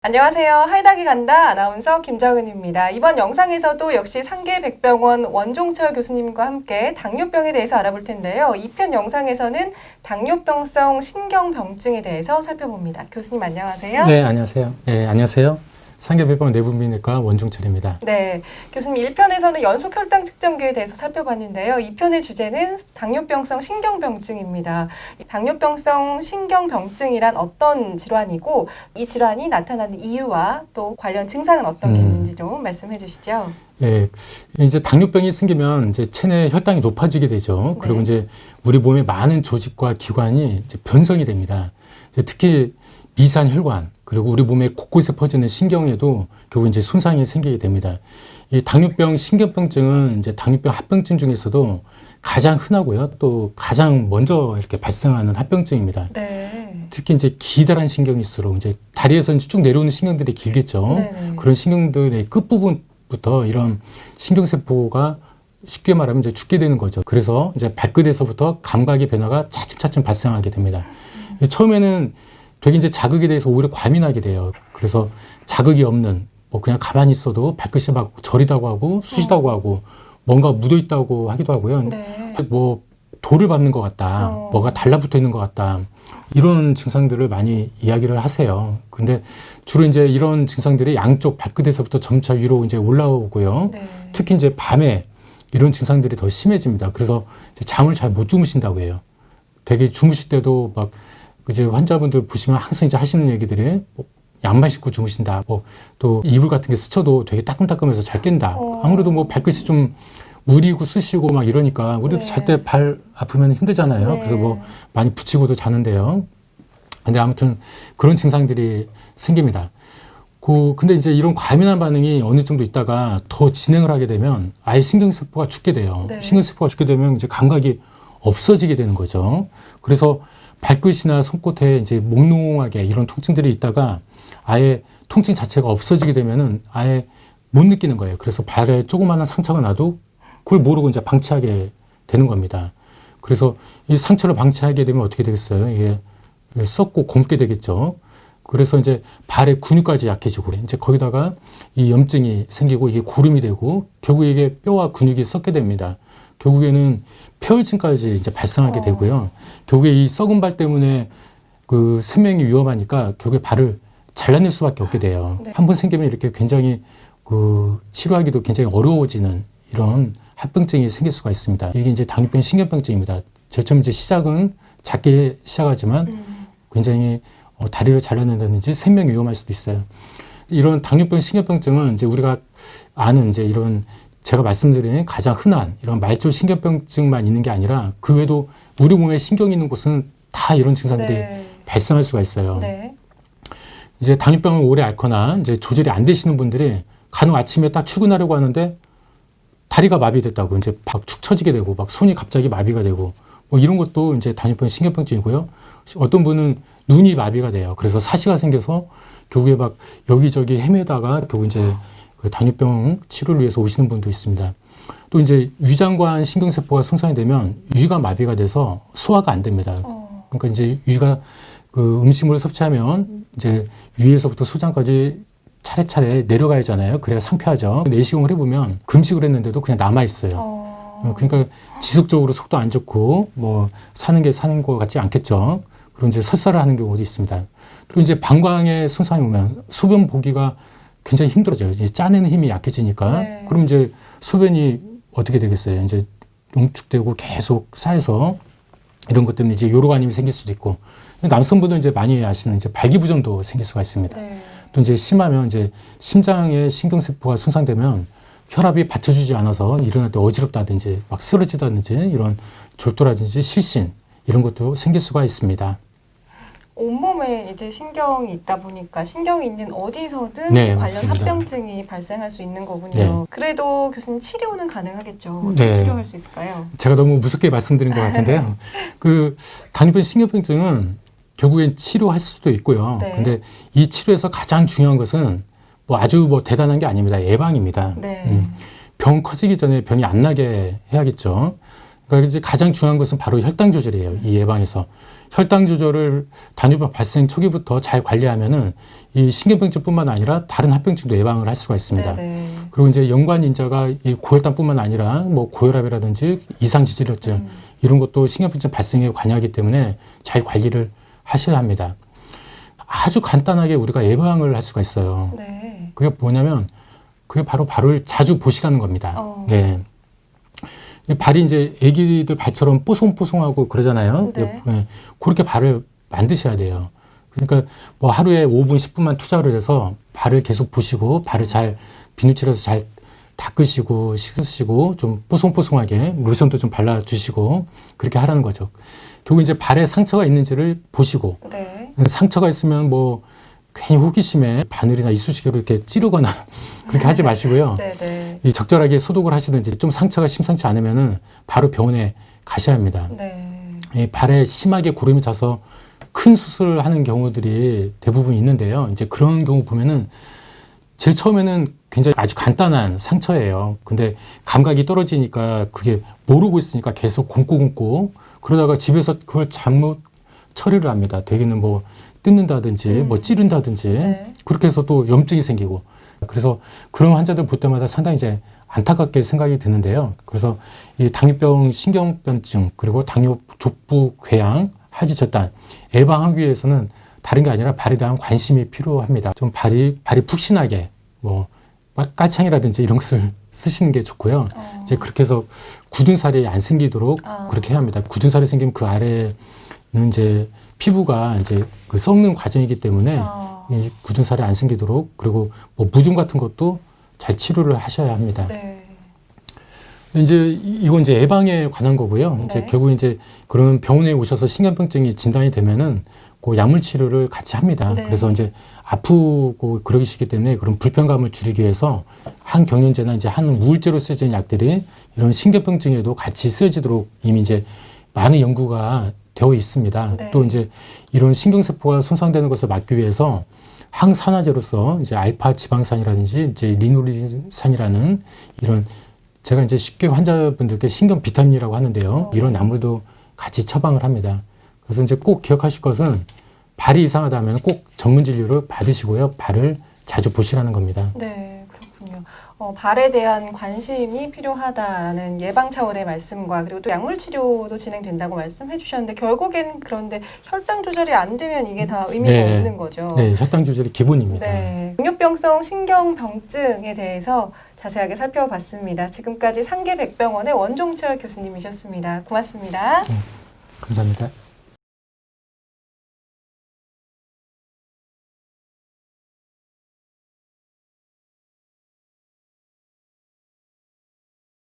안녕하세요. 하이닥이 간다 아나운서 김정은입니다. 이번 영상에서도 역시 상계백병원 원종철 교수님과 함께 당뇨병에 대해서 알아볼 텐데요. 이 편 영상에서는 당뇨병성 신경병증에 대해서 살펴봅니다. 교수님 안녕하세요. 네, 안녕하세요. 네, 안녕하세요. 상계백병원 내분비내과 원종철입니다. 네, 교수님 1편에서는 연속 혈당 측정기에 대해서 살펴봤는데요. 2편의 주제는 당뇨병성 신경병증입니다. 당뇨병성 신경병증이란 어떤 질환이고 이 질환이 나타나는 이유와 또 관련 증상은 어떤 게 있는지 좀 말씀해 주시죠. 예, 이제 당뇨병이 생기면 이제 체내 혈당이 높아지게 되죠. 그리고 네. 이제 우리 몸의 많은 조직과 기관이 이제 변성이 됩니다. 특히 미세한 혈관, 그리고 우리 몸의 곳곳에 퍼지는 신경에도 결국 이제 손상이 생기게 됩니다. 이 당뇨병 신경병증은 이제 당뇨병 합병증 중에서도 가장 흔하고요. 또 가장 먼저 이렇게 발생하는 합병증입니다. 네. 특히 이제 기다란 신경일수록 이제 다리에서 이제 쭉 내려오는 신경들이 길겠죠. 네네. 그런 신경들의 끝부분부터 이런 신경세포가 쉽게 말하면 이제 죽게 되는 거죠. 그래서 이제 발끝에서부터 감각의 변화가 차츰차츰 발생하게 됩니다. 처음에는 되게 이제 자극에 대해서 오히려 과민하게 돼요. 그래서 자극이 없는, 뭐 그냥 가만히 있어도 발끝이 막 저리다고 하고 쑤시다고 하고 뭔가 묻어 있다고 하기도 하고요. 네. 뭐 돌을 밟는 것 같다, 뭐가 달라붙어 있는 것 같다, 이런 증상들을 많이 이야기를 하세요. 근데 주로 이제 이런 증상들이 양쪽 발끝에서부터 점차 위로 이제 올라오고요. 네. 특히 이제 밤에 이런 증상들이 더 심해집니다. 그래서 이제 잠을 잘 못 주무신다고 해요. 되게 주무실 때도 막 이제 환자분들 보시면 항상 이제 하시는 얘기들이 뭐 양말 신고 주무신다, 뭐 또 이불 같은 게 스쳐도 되게 따끔따끔해서 잘 깬다. 아무래도 뭐 발끝이 좀 우리고 쑤시고 막 이러니까 우리도 네. 잘 때 발 아프면 힘들잖아요. 네. 그래서 뭐 많이 붙이고도 자는데요. 근데 아무튼 그런 증상들이 생깁니다. 근데 이제 이런 과민한 반응이 어느 정도 있다가 더 진행을 하게 되면 아예 신경세포가 죽게 돼요. 네. 신경세포가 죽게 되면 이제 감각이 없어지게 되는 거죠. 그래서 발끝이나 손끝에 이제 몽롱하게 이런 통증들이 있다가 아예 통증 자체가 없어지게 되면은 아예 못 느끼는 거예요. 그래서 발에 조그마한 상처가 나도 그걸 모르고 이제 방치하게 되는 겁니다. 그래서 이 상처를 방치하게 되면 어떻게 되겠어요? 이게 썩고 곪게 되겠죠. 그래서 이제 발의 근육까지 약해지고 이제 거기다가 이 염증이 생기고 이게 고름이 되고 결국 이게 뼈와 근육이 썩게 됩니다. 결국에는 폐혈증까지 이제 발생하게 되고요. 결국에 이 썩은 발 때문에 그 생명이 위험하니까 결국에 발을 잘라낼 수밖에 없게 돼요. 네. 한 번 생기면 이렇게 굉장히 치료하기도 굉장히 어려워지는 이런 합병증이 생길 수가 있습니다. 이게 이제 당뇨병 신경병증입니다. 처음 이제 시작은 작게 시작하지만 굉장히 다리를 잘라낸다든지 생명이 위험할 수도 있어요. 이런 당뇨병 신경병증은 이제 우리가 아는 이제 이런 제가 말씀드린 가장 흔한 이런 말초 신경병증만 있는 게 아니라 그 외에도 우리 몸에 신경이 있는 곳은 다 이런 증상들이 네. 발생할 수가 있어요. 네. 이제 당뇨병을 오래 앓거나 이제 조절이 안 되시는 분들이 간혹 아침에 딱 출근하려고 하는데 다리가 마비됐다고 이제 막 축 처지게 되고 막 손이 갑자기 마비가 되고 뭐 이런 것도 이제 당뇨병 신경병증이고요. 어떤 분은 눈이 마비가 돼요. 그래서 사시가 생겨서 결국에 막 여기저기 헤매다가 결국 이제 그 당뇨병 치료를 위해서 오시는 분도 있습니다. 또 이제 위장관 신경세포가 손상이 되면 위가 마비가 돼서 소화가 안 됩니다. 그러니까 이제 위가 그 음식물을 섭취하면 이제 위에서부터 소장까지 차례차례 내려가야 하잖아요. 그래야 상쾌하죠. 내시경을 해보면 금식을 했는데도 그냥 남아있어요. 그러니까 지속적으로 속도 안 좋고 뭐 사는 것 같지 않겠죠. 그리고 이제 설사를 하는 경우도 있습니다. 그리고 이제 방광에 손상이 오면 소변 보기가 굉장히 힘들어져요. 이제 짜내는 힘이 약해지니까. 네. 그럼 이제 소변이 어떻게 되겠어요? 이제 농축되고 계속 쌓여서 이런 것 때문에 이제 요로간염이 생길 수도 있고. 남성분들은 이제 많이 아시는 이제 발기부전도 생길 수가 있습니다. 네. 또 이제 심하면 이제 심장의 신경세포가 손상되면 혈압이 받쳐주지 않아서 일어날 때 어지럽다든지 막 쓰러지다든지 이런 졸도라든지 실신 이런 것도 생길 수가 있습니다. 온몸에 이제 신경이 있다 보니까 신경이 있는 어디서든 네, 관련 맞습니다. 합병증이 발생할 수 있는 거군요. 네. 그래도 교수님 치료는 가능하겠죠. 어떻게 네. 치료할 수 있을까요? 제가 너무 무섭게 말씀드린 것 같은데요. 그 당뇨병 신경병증은 결국엔 치료할 수도 있고요. 네. 근데 이 치료에서 가장 중요한 것은 뭐 아주 뭐 대단한 게 아닙니다. 예방입니다. 네. 병 커지기 전에 병이 안 나게 해야겠죠. 그러니까 이제 가장 중요한 것은 바로 혈당 조절이에요. 이 예방에서. 혈당 조절을 당뇨병 발생 초기부터 잘 관리하면은 이 신경병증뿐만 아니라 다른 합병증도 예방을 할 수가 있습니다. 네네. 그리고 이제 연관 인자가 이 고혈당뿐만 아니라 뭐 고혈압이라든지 이상지질혈증 이런 것도 신경병증 발생에 관여하기 때문에 잘 관리를 하셔야 합니다. 아주 간단하게 우리가 예방을 할 수가 있어요. 네. 그게 뭐냐면 그게 바로 발을 자주 보시라는 겁니다. 네. 이 발이 이제 애기들 발처럼 뽀송뽀송하고 그러잖아요. 네. 네. 그렇게 발을 만드셔야 돼요. 그러니까 뭐 하루에 5분, 10분만 투자를 해서 발을 계속 보시고 발을 잘 비누칠해서 잘 닦으시고 씻으시고 좀 뽀송뽀송하게 로션도 좀 발라주시고 그렇게 하라는 거죠. 결국 이제 발에 상처가 있는지를 보시고 네. 상처가 있으면 뭐 괜히 호기심에 바늘이나 이쑤시개로 이렇게 찌르거나 그렇게 하지 마시고요. 네네. 이 적절하게 소독을 하시든지 좀 상처가 심상치 않으면은 바로 병원에 가셔야 합니다. 네. 이 발에 심하게 고름이 차서 큰 수술을 하는 경우들이 대부분 있는데요. 이제 그런 경우 보면은 제일 처음에는 굉장히 아주 간단한 상처예요. 근데 감각이 떨어지니까 그게 모르고 있으니까 계속 곪고 그러다가 집에서 그걸 잘못 처리를 합니다. 되게는 뭐 뜯는다든지 뭐 찌른다든지 네. 그렇게 해서 또 염증이 생기고 그래서 그런 환자들 볼 때마다 상당히 이제 안타깝게 생각이 드는데요. 그래서 이 당뇨병 신경변증 그리고 당뇨 족부 궤양 하지절단 예방하기 위해서는 다른 게 아니라 발에 대한 관심이 필요합니다. 좀 발이 푹신하게 뭐 까창이라든지 이런 것을 쓰시는 게 좋고요. 이제 그렇게 해서 굳은 살이 안 생기도록 그렇게 해야 합니다. 굳은 살이 생기면 그 아래는 이제 피부가 이제 그 썩는 과정이기 때문에 이 굳은 살이 안 생기도록 그리고 뭐 무좀 같은 것도 잘 치료를 하셔야 합니다. 네. 이제 이건 이제 예방에 관한 거고요. 이제 네. 결국 이제 그런 병원에 오셔서 신경병증이 진단이 되면은 그 약물 치료를 같이 합니다. 네. 그래서 이제 아프고 그러시기 때문에 그런 불편감을 줄이기 위해서 한 경련제나 이제 한 우울제로 쓰여지는 약들이 이런 신경병증에도 같이 쓰여지도록 이미 이제 많은 연구가 되어 있습니다. 네. 또 이제 이런 신경세포가 손상되는 것을 막기 위해서 항산화제로서 이제 알파 지방산이라든지 이제 리노린산이라는 이런 제가 이제 쉽게 환자분들께 신경 비타민이라고 하는데요. 이런 약물도 같이 처방을 합니다. 그래서 이제 꼭 기억하실 것은 발이 이상하다면 꼭 전문 진료를 받으시고요. 발을 자주 보시라는 겁니다. 네, 그렇군요. 발에 대한 관심이 필요하다라는 예방 차원의 말씀과 그리고 또 약물 치료도 진행된다고 말씀해 주셨는데 결국엔 그런데 혈당 조절이 안 되면 이게 다 의미가 네. 없는 거죠. 네, 혈당 조절이 기본입니다. 네, 당뇨병성 신경병증에 대해서 자세하게 살펴봤습니다. 지금까지 상계백병원의 원종철 교수님이셨습니다. 고맙습니다. 감사합니다.